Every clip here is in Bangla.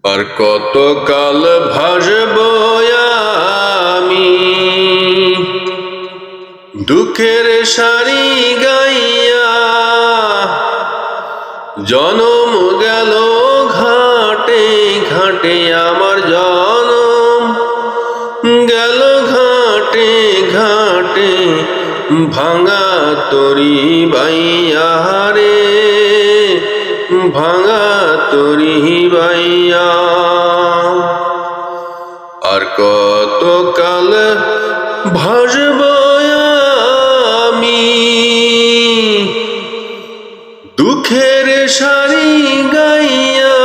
আর কত কাল ভাসব আমি দুঃখের সারি গাইয়া। জনম গেল ঘাটে ঘাটে আমার জনম গেল ঘাটে ঘাটে ভাঙা তরি বাইয়া রে ভাঙা তরি বাইয়া। আর কত কাল ভাসব আমি দুঃখের সারি গাইয়া।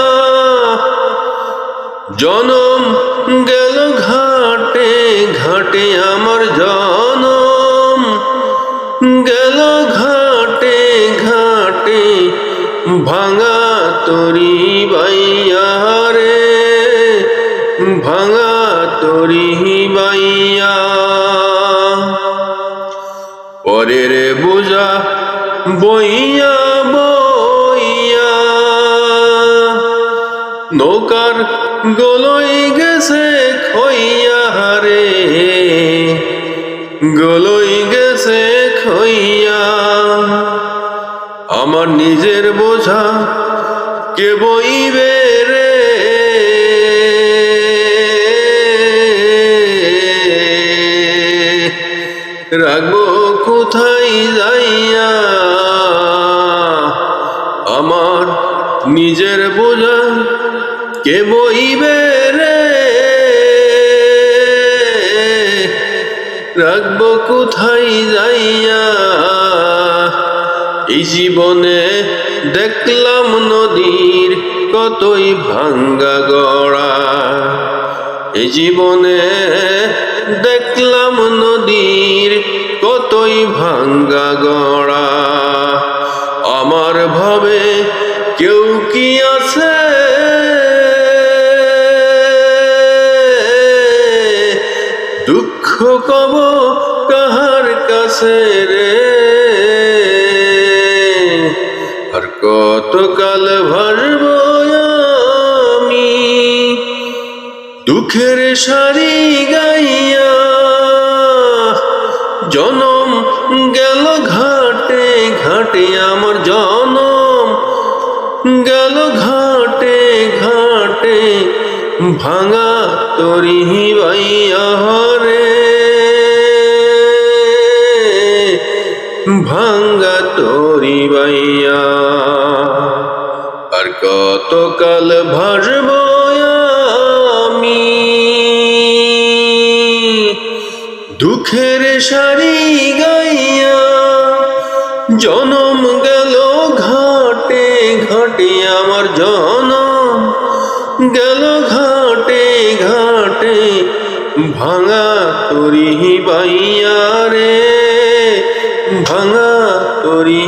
জনম গেল ঘাটে ঘাটে আমার জনম গেল ঘাটে ঘাটে ভাঙা তরি বাইয়া রে ভাঙা তরি বাইয়া। পরের বোঝা বইয়া বইয়া নৌকার গলই গেছে খইয়া রে গলই গেছে খইয়া। আমার নিজের বোঝা কে বইবে রে রাখবো কোথায় যাইয়া। আমার নিজের বোঝা কে বইবে রে রাখবো কোথায় যাইয়া। এই জীবনে দেখলাম নদীর কতই ভাঙ্গা গড়া। এই জীবনে দেখলাম নদীর কতই ভাঙ্গা গড়া। আমার ভাবে কেউ কি আছে দুঃখ কব কাহার কাছে রে। আর কত কাল ভাসব আমি দুঃখের সারি গাইয়া। জনম গেল ঘাটে ঘাটে আমার জনম গেল ঘাটে ঘাটে ভাঙা তরি বাইয়া রে ভাঙ্গা তরি বাইয়া। আর কত কাল ভাসব আমি দুঃখের সারি গাইয়া। জনম গেল ঘাটে ঘাটে আমার জনম গেল ঘাটে ঘাটে ভাঙা তরি বাইয়া রে ভাঙা তরি